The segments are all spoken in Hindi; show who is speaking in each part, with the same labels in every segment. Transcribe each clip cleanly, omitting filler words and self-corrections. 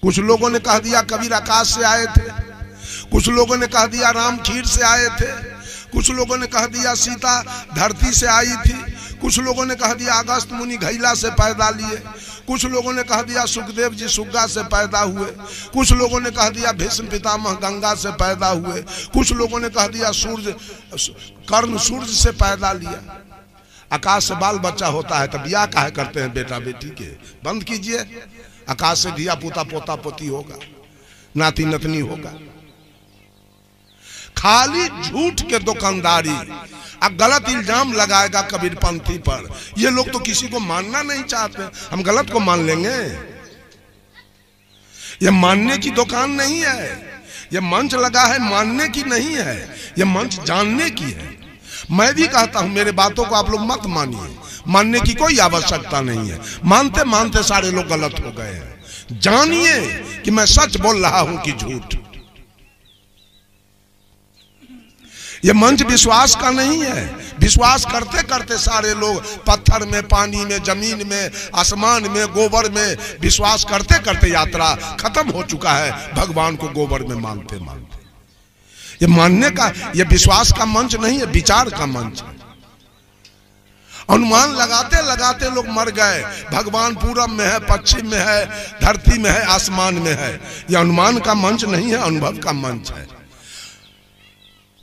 Speaker 1: कुछ लोगों ने कह दिया कबीर आकाश से आए थे, कुछ लोगों ने कह दिया राम खीर से आए थे, कुछ लोगों ने कह दिया सीता धरती से आई थी, कुछ लोगों ने कह दिया अगस्त मुनि घैला से पैदा लिए, कुछ लोगों ने कह दिया सुखदेव जी सुग्गा से पैदा हुए, कुछ लोगों ने कह दिया भीष्म पितामह गंगा से पैदा हुए, कुछ लोगों ने कह दिया सूर्य कर्ण सूर्य से पैदा लिया। आकाश से बाल बच्चा होता है तब ब्याह काहे करते हैं बेटा बेटी के? बंद कीजिए। आकाश से धिया पुता पोता पोती होगा, नाती नतनी होगा। खाली झूठ के दुकानदारी, अब गलत इल्जाम लगाएगा कबीरपंथी पर। ये लोग तो किसी को मानना नहीं चाहते, हम गलत को मान लेंगे। ये मानने की दुकान नहीं है, ये मंच लगा है मानने की नहीं है, ये मंच जानने की है। मैं भी कहता हूं मेरे बातों को आप लोग मत मानिए, मानने की कोई आवश्यकता नहीं है। मानते मानते सारे लोग गलत हो गए हैं। जानिए कि मैं सच बोल रहा हूं कि झूठ। यह मंच विश्वास का नहीं है। विश्वास करते करते सारे लोग पत्थर में, पानी में, जमीन में, आसमान में, गोबर में विश्वास करते करते यात्रा खत्म हो चुका है। भगवान को गोबर में मानते मानते। ये मानने का, ये विश्वास का मंच नहीं है, विचार का मंच है। अनुमान लगाते लगाते लोग मर गए। भगवान पूरब में है, पश्चिम में है, धरती में है, आसमान में है। यह अनुमान का मंच नहीं है, अनुभव का मंच है।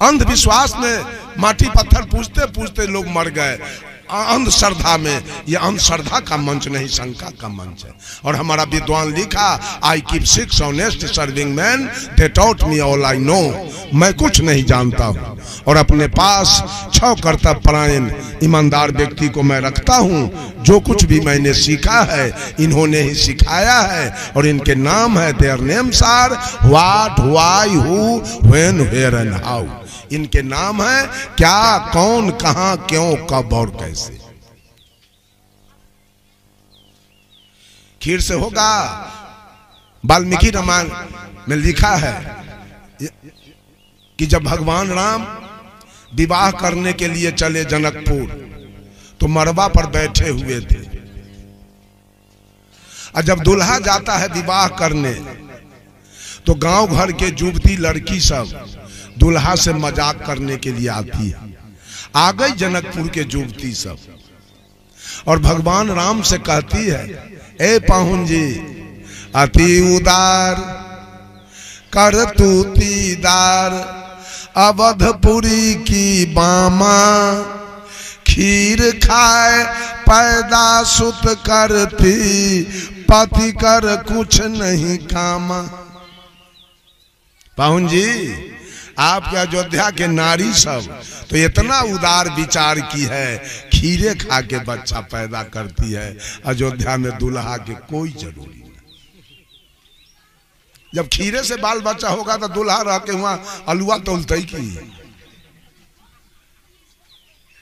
Speaker 1: अंधविश्वास में माटी पत्थर पूजते पूजते लोग मर गए। अंधश्रद्धा में, यह अंधश्रद्धा का मंच नहीं, शंका का मंच है। और हमारा विद्वान लिखा, I keep 6 honest serving man, they taught me all I know. मैं कुछ नहीं जानता हूँ और अपने पास 6 कर्तव्य परायण ईमानदार व्यक्ति को मैं रखता हूँ। जो कुछ भी मैंने सीखा है इन्होंने ही सिखाया है और इनके नाम है, their names are what, why, who, when, where and how. इनके नाम है क्या, कौन, कहां, क्यों, कब और कैसे। खीर से होगा। वाल्मीकि रामायण में लिखा है कि जब भगवान राम विवाह करने के लिए चले जनकपुर तो मरबा पर बैठे हुए थे। और जब दुल्हा जाता है विवाह करने तो गांव घर के युवती लड़की सब दुल्हा से मजाक करने के लिए आती है। आ गई जनकपुर के युवती सब और भगवान राम से कहती है, ए पाहुन जी अति उदार कर तूतीदार, अवधपुरी की बामा खीर खाए पैदा सुत करती, पति कर कुछ नहीं कामा। पाहुन जी आपके अयोध्या के नारी सब तो इतना उदार विचार की है, खीरे खा के बच्चा पैदा करती है। अयोध्या में दुल्हा के कोई जरूरी नहीं। जब खीरे से बाल बच्चा होगा तो दुल्हा रह के वहां अलुआ तोलते ही की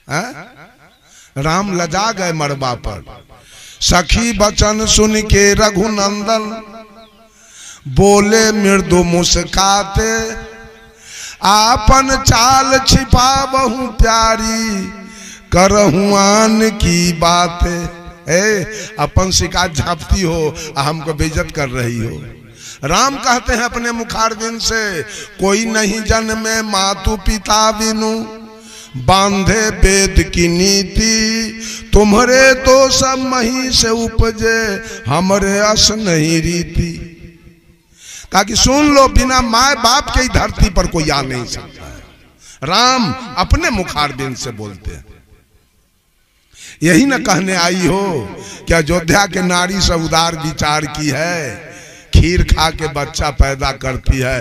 Speaker 1: है? राम लजा गए मरबा पर। सखी बचन सुन के रघुनंदन बोले मृदु मुस्काते, आपन चाल छिपा बहु प्यारी करहूं आन की बातें। अपन शिकायत झापती हो, हमको बेइज्जत कर रही हो। राम कहते हैं अपने मुखारबिंद से, कोई नहीं जन्मे मातु पिता बिनु, बांधे वेद की नीति, तुम्हारे तो सब मही से उपजे, हमरे अस नहीं रीति। कहा कि सुन लो, बिना माए बाप के ही धरती पर कोई आ नहीं सकता है। राम अपने मुखारबिंद से बोलते हैं। यही न कहने आई हो कि अयोध्या के नारी सब उदार विचार की है, खीर खा के बच्चा पैदा करती है।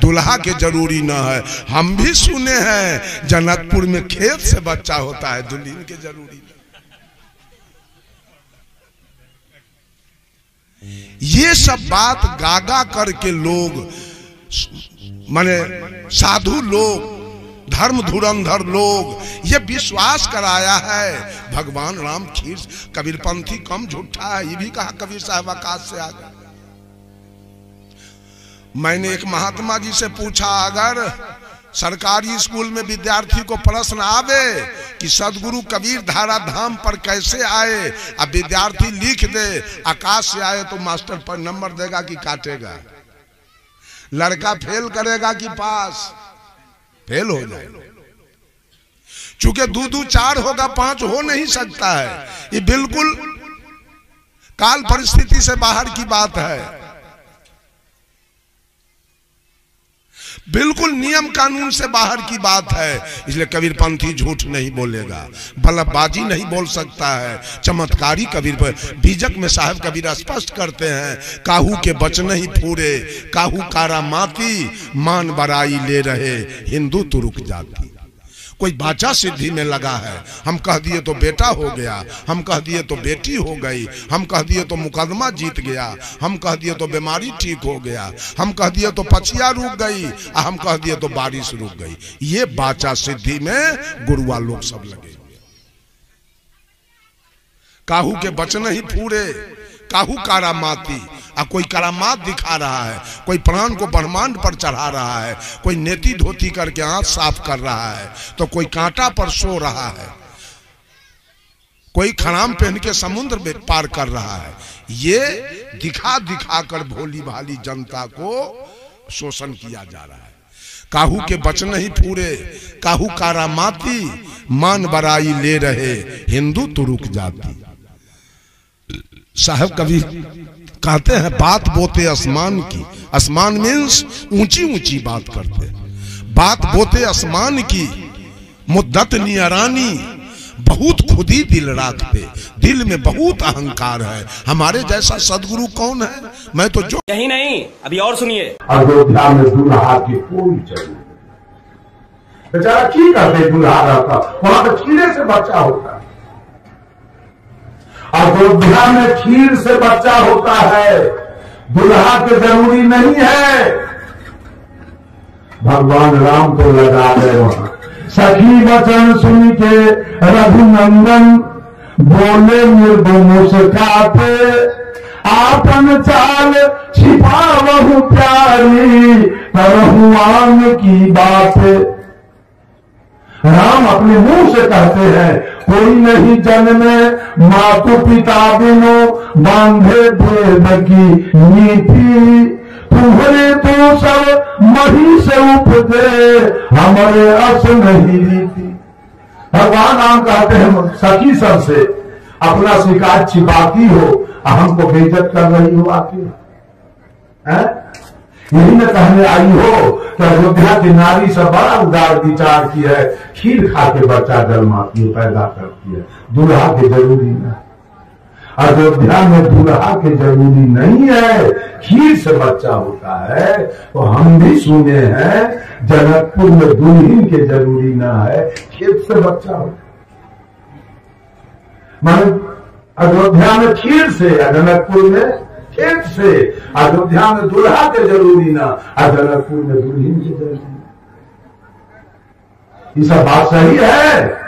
Speaker 1: दुल्हा के जरूरी न है। हम भी सुने हैं जनकपुर में खेत से बच्चा होता है, दुल्हन के जरूरी न। ये सब बात गागा करके लोग, माने साधु लोग, धर्म धुरंधर लोग, ये विश्वास कराया है भगवान राम खीर। कबीरपंथी कम झूठा है, ये भी कहा कबीर साहब आकाश से आ गए। मैंने एक महात्मा जी से पूछा, अगर सरकारी स्कूल में विद्यार्थी को प्रश्न आवे कि सदगुरु कबीर धारा धाम पर कैसे आए, अब विद्यार्थी लिख दे आकाश से आए तो मास्टर पर नंबर देगा कि काटेगा? लड़का फेल करेगा कि पास? फेल हो जाएगा। चूंकि 2-2 4 होगा, 5 हो नहीं सकता है। ये बिल्कुल काल परिस्थिति से बाहर की बात है, बिल्कुल नियम कानून से बाहर की बात है। इसलिए कबीरपंथी झूठ नहीं बोलेगा, बल्लभबाजी नहीं बोल सकता है। चमत्कारी कबीर पर बीजक में साहब कबीर स्पष्ट करते हैं, काहू के बचन ही फूरे, काहू कारा माती, मान बराई ले रहे हिंदू तुरुक जाती। कोई बाचा सिद्धि में लगा है, हम कह दिए तो बेटा हो गया, हम कह दिए तो बेटी हो गई, हम कह दिए तो मुकदमा जीत गया, हम कह दिए तो बीमारी ठीक हो गया, हम कह दिए तो पछिया रुक गई, हम कह दिए तो बारिश रुक गई। ये बाचा सिद्धि में गुरुआ लोग सब लगे। काहू के बचन ही पूरे, काहू कारामाती। कोई करामात दिखा रहा है, कोई प्राण को ब्रह्मांड पर चढ़ा रहा है, कोई नेति धोती करके आंख साफ कर रहा है, तो कोई कांटा पर सो रहा है, कोई खराम पहन के समुद्र में पार कर रहा है। ये दिखा दिखा कर भोली भाली जनता को शोषण किया जा रहा है। काहू के बचन ही पूरे, काहू कारामाती, मान बराई ले रहे हिंदू तुरुक जाती। साहब कभी कहते हैं बात बोते आसमान की। आसमान मीन्स ऊंची ऊंची बात करते, बात बोते आसमान की, मुद्दत नियरानी, बहुत खुदी दिल राखते, दिल में बहुत अहंकार है। हमारे जैसा सदगुरु कौन है? मैं तो जो
Speaker 2: यही नहीं, अभी और सुनिए।
Speaker 3: अयोध्या में दूल्हा की कोई जरूरत नहीं, बेचारा की करते दूल्हा रहता, वहां तो खीरे से बच्चा होता है। अयोध्या में खीर से बच्चा होता है, दूल्हा के जरूरी नहीं है। भगवान राम तो लगा गए वहां। सखी वचन सुन के रघुनंदन, बोले मृदु मुस्काते, आपन चाल छिपा बहु प्यारी, करहु आम की बात। राम अपने मुंह से कहते हैं, कोई नहीं जन्मे मातु पिता बिनो, बांधे भेद की नीति, तुम्हारे तो सब मही से उपजे, हमारे अस नहीं रीति। भगवान राम कहते हैं सखी सबसे अपना शिकायत छिपाती हो, हमको बेइज्जत कर रही हो आके, यही न कहने आई हो कि अयोध्या की नारी सब बड़ा उदार विचार की है, खीर खा के बच्चा जन्माती है, पैदा करती है, दूल्हा के जरूरी नहीं। अयोध्या में दूल्हा के जरूरी नहीं है, खीर से बच्चा होता है। तो हम भी सुने हैं जनकपुर में दुल्हन के जरूरी ना है, खेत से बच्चा होता है। अयोध्या में खीर से, जनकपुर में खेत से। अयोध्या में दूल्हा के जरूरी ना, जनकपुर में दुल्हन के जरूरी। ये सब बात सही है।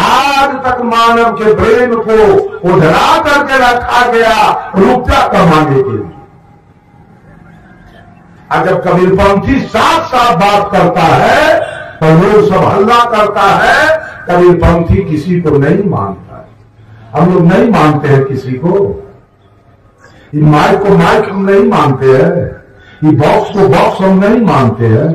Speaker 3: आज तक मानव के प्रेम को उधरा करके रखा गया रुपया कमाने के लिए। और जब कबीरपंथी साफ साफ बात करता है तो लोग सब हल्ला करता है, कबीरपंथी किसी को नहीं मानता है। हम लोग नहीं मानते हैं किसी को। ये माइक को माइक हम नहीं मानते हैं, ये बॉक्स को बॉक्स हम नहीं मानते हैं,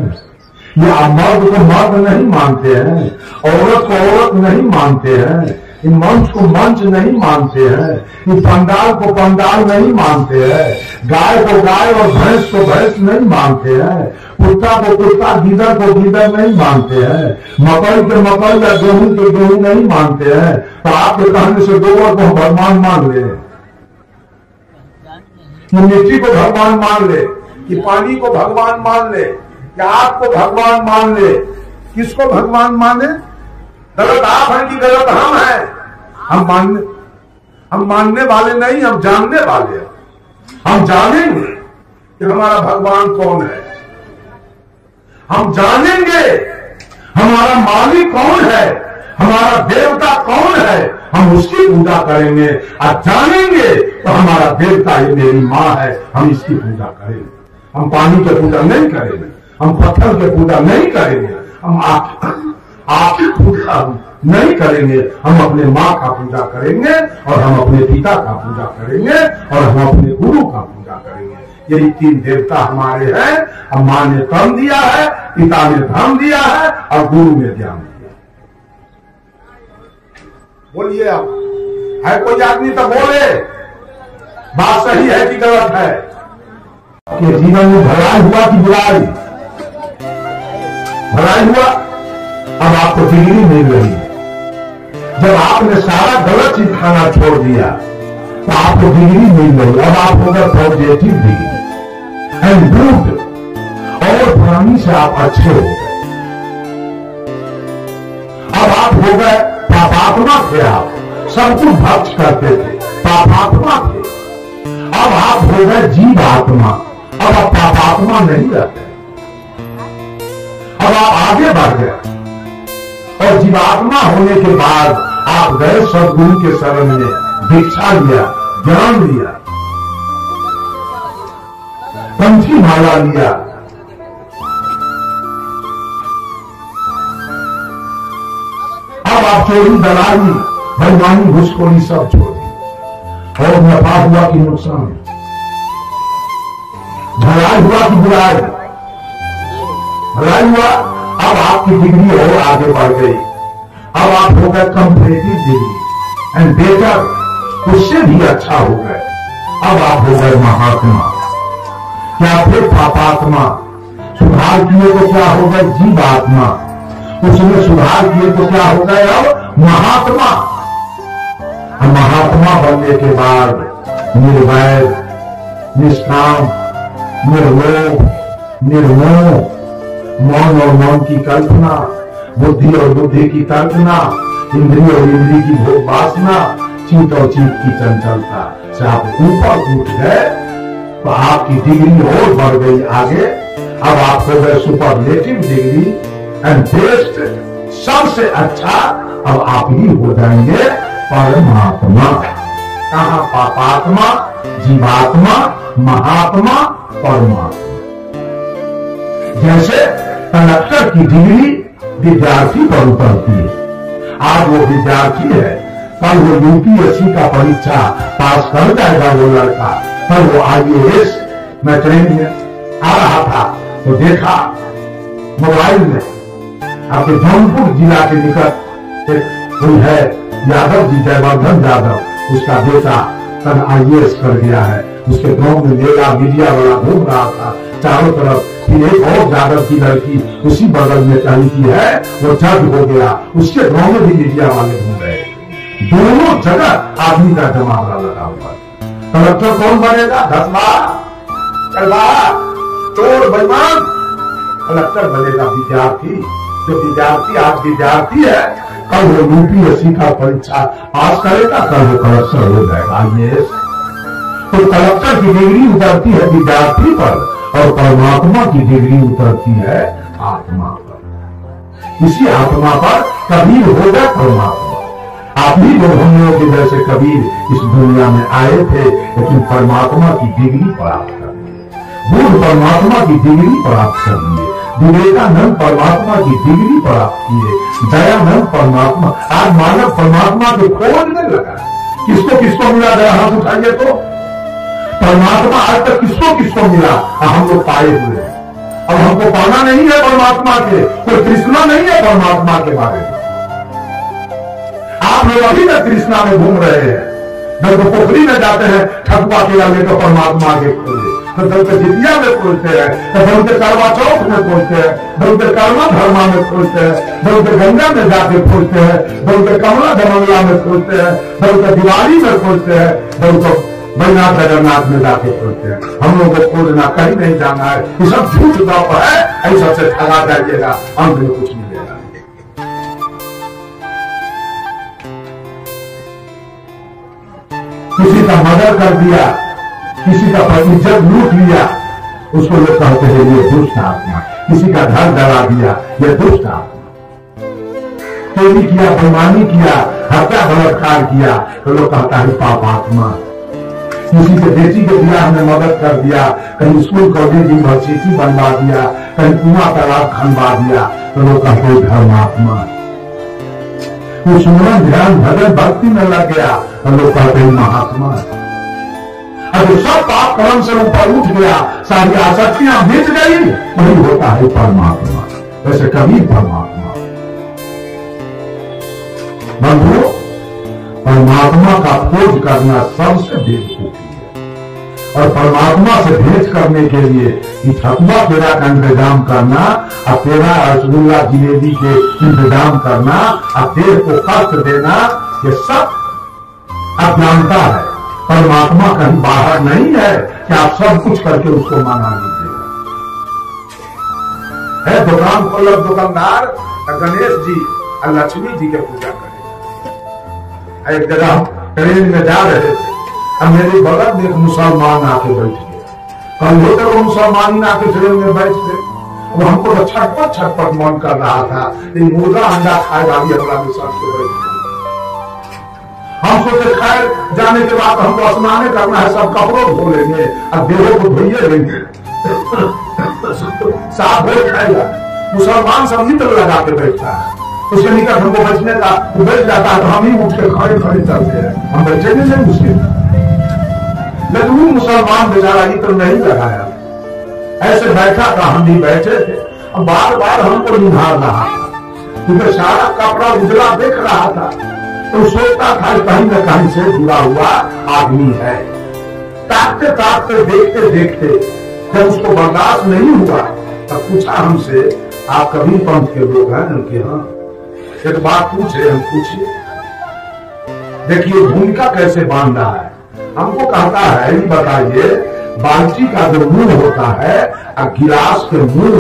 Speaker 3: ये मर्द को मर्द नहीं मानते हैं, औरत को औरत नहीं मानते हैं, ये मंच को मंच नहीं मानते हैं, ये पंडाल को पंडाल नहीं मानते हैं, गाय को गाय और भैंस को भैंस नहीं मानते हैं, कुत्ता को कुत्ता, गीदड़ को गीदड़ नहीं मानते हैं, मकई के मकई या गेहूं के गेहूं नहीं मानते हैं। तो आपके कहने से गोबर को भगवान मान ले, कि मिट्टी को भगवान मान ले, कि पानी को भगवान मान ले, कि आग को भगवान मान ले। किसको भगवान माने? गलत आप हैं कि गलत हम हैं? हम मानने वाले नहीं, हम जानने वाले हैं। हम जानेंगे कि हमारा भगवान कौन है, हम जानेंगे हमारा मालिक कौन है, हमारा देवता कौन है, हम उसकी पूजा करेंगे। और जानेंगे तो हमारा देवता ये मेरी माँ है, हम इसकी पूजा करेंगे। हम पानी की पूजा नहीं करेंगे, हम पत्थर की पूजा नहीं करेंगे, हम आपकी पूजा नहीं करेंगे, हम अपने माँ का पूजा करेंगे और हम अपने पिता का पूजा करेंगे और हम अपने गुरु का पूजा करेंगे। यही तीन देवता हमारे हैं। अब माँ ने कर्म दिया है, पिता ने धर्म दिया है और गुरु ने ज्ञान दिया। बोलिए आप, है कोई आदमी तो बोले बात सही है कि गलत है? कि जीवन में भलाई हुआ कि बुराई? भलाई हुआ। अब आपको डिग्री मिल रही है। जब आपने सारा गलत चीज खाना छोड़ दिया तो आपको डिग्री मिल रही। अब आप हो गए पॉजिटिव डिग्री एंड गुड, और पुरानी से आप अच्छे हो गए। अब आप हो गए पापात्मा थे, आप सब कुछ भक्ष करते थे, पापात्मा थे। अब आप हो गए जीवात्मा, अब आप पापात्मा नहीं रहते। अब आप आगे बढ़ गए और जीवात्मा होने के बाद आप गए सदगुरु के शरण में, दीक्षा लिया, ज्ञान लिया, पंथी माला लिया। अब आप चोरी, दलाली, बेईमानी, घुसखोरी सब छोड़ी और नफा हुआ कि नुकसान, भलाई हुआ कि बुराई? भलाई हुआ। अब आपकी डिग्री और आगे बढ़ गई। अब आप हो गए कंपैरेटिव डिग्री एंड बेटर, उससे भी अच्छा हो गए। अब आप हो गए महात्मा। क्या थे पापात्मा, सुधार किए तो क्या हो गए जीवात्मा, उसमें सुधार किए तो क्या हो गए अब महात्मा। महात्मा बनने के बाद निर्वैर, निष्काम, निर्लोभ, निर्मोह, मौन और मौन की कल्पना, बुद्धि और बुद्धि की कल्पना, इंद्रिय और इंद्रिय की भोग वासना, चित्त और चित्त की चंचलता से आप ऊपर उठ गए तो आपकी डिग्री और बढ़ गई आगे। अब आप हो गए सुपरलेटिव डिग्री एंड बेस्ट, सबसे अच्छा। अब आप ही हो जाएंगे परमात्मा। कहां पापात्मा, जीवात्मा, महात्मा, परमात्मा। जैसे कलेक्टर की डिग्री विद्यार्थी पर उतरती है। आज वो विद्यार्थी है, कल वो यूपीएससी का परीक्षा पास कर जाएगा वो लड़का, कल वो IAS। मैं ट्रेन में आ रहा था तो देखा मोबाइल में आपके जौनपुर जिला के निकट एक कोई है यादव जी, जयवर्धन यादव, उसका बेटा कल IAS कर गया है। उसके गांव में मेला मीडिया वाला घूम रहा था चारों तरफ। फिर एक और यादव की लड़की उसी बगल में कहीं की है, वो जज हो गया, उसके गांव में भी मीडिया वाले घूम रहे। दोनों जगह आदमी का जमावड़ा लगा हुआ। कलेक्टर कौन बनेगा? धसला, कलवा, चोर, बेईमान। कलेक्टर बनेगा विद्यार्थी। जो विद्यार्थी आज विद्यार्थी है, कल वो यूपीएससी का परीक्षा पास करेगा, कल वो कलेक्टर हो जाएगा IAS। तो कलेक्टर की डिग्री उतरती है विद्यार्थी पर और परमात्मा की डिग्री उतरती है आत्मा पर। इसी आत्मा पर कबीर हो गए परमात्मा। आप ही बुढ़ों के जैसे कबीर इस दुनिया में आए थे, लेकिन परमात्मा की डिग्री प्राप्त कर लिए। बुद्ध परमात्मा की डिग्री प्राप्त कर लिए, विवेकानंद परमात्मा की डिग्री प्राप्त किए, दयानंद परमात्मा। आज मानव परमात्मा के खोज में लगा। किसको किसको मिला? जरा हाथ उठाइए तो। परमात्मा आज तक किसको किसको मिला? हम लोग पाए हुए हैं। अब हमको पाना नहीं है परमात्मा के, कोई तृष्णा नहीं है परमात्मा के बारे में। आप लोग अभी तक तृष्णा में घूम रहे हैं। जब पोखरी में जाते हैं ठकुआ केला लेकर परमात्मा के खोजे, तो दल जितिया में खोजते हैं, तो दल के करवा चौथ में खोजते हैं, दल के कर्मा धर्मा में खोजते हैं, दल के गंगा में जाके खोजते हैं, दल के कमला जमंगला में खोजते हैं, दल के दिवाली में खोजते हैं, दल को बैनाथ जगन्नाथ में जाके खोजते हैं। हम लोग को खोजना कहीं नहीं जाना है। ये सब झूठ गप है, ऐसा से ठगा जाइएगा, अंत में कुछ मिलेगा। किसी का मर्डर कर दिया, किसी का इज्जत लूट लिया, उसको लोग कहते हैं ये दुष्ट आत्मा। किसी का घर जला दिया, ये दुष्ट आत्मा। चोरी किया, बेईमानी किया, हत्या बलात्कार किया, तो लोग कहता है पाप आत्मा। किसी के बेटी के ब्याह में मदद कर दिया, कहीं स्कूल कॉलेज यूनिवर्सिटी बनवा दिया, कहीं कुआं तालाब खनवा दिया, तो लोग कहते धर्मात्मा। वो सुमरन ध्यान भजन भक्ति में लग गया, तो लोग कहते महात्मा। अगर सब पाप कर्म से ऊपर उठ गया, सारी आसक्तियां मिट गई, वही होता है परमात्मा। वैसे कभी परमात्मा बंधु, परमात्मा का खोज करना सबसे बेवकूफी है। और परमात्मा से भेंट करने के लिए ठकुआ पेड़ा का इंतजाम करना, और पेड़ा रसगुल्ला जिलेबी के इंतजाम करना, और पेड़ को कष्ट देना, ये सब अज्ञानता है। परमात्मा कहीं बाहर नहीं है कि आप सब कुछ करके उसको मना लीजिए। है दुकान खोल दुकानदार गणेश जी और लक्ष्मी जी के पूजा करें। एक जगह ट्रेन में जा रहे थे, अब मेरे बगल में एक मुसलमान आके बैठ गया। कल होते वो मुसलमान ही आके ट्रेन में बैठ गए। वो हमको तो छटपट मन कर रहा था, लेकिन मुर्गा अंडा खाएगा भी अगला में सबसे बैठ गया। हम सोचे खैर जाने के बाद हमको स्नान करना है, सब कपड़ों धो लेंगे और देहों को धोइए लेंगे, साफ हो खाएगा। मुसलमान सब मित्र लगा के बैठता है, उसके निकट हमको बचने का बैठ जाता है, तो हम ही उठ के खड़े चलते हैं, हम बैठेंगे नहीं उसके। लेकिन वो मुसलमान बेचारा इत्र नहीं लगाया, ऐसे बैठा था, हम भी बैठे थे। अब बार बार हमको निहार रहा था, क्योंकि सारा कपड़ा उजला देख रहा था, तो सोचता था कहीं न कहीं से जुड़ा हुआ आदमी है। ताकते ताकते देखते देखते जब उसको बर्दाश्त नहीं हुआ, तब पूछा हमसे, आप कभी पंथ के लोग हैं? उनके हाँ। एक बात पूछे, हम पूछिए, देखिए भूमिका कैसे बांध रहा है। हमको कहता है, बताइए बाल्टी का जो मुंह होता है और गिलास के मुंह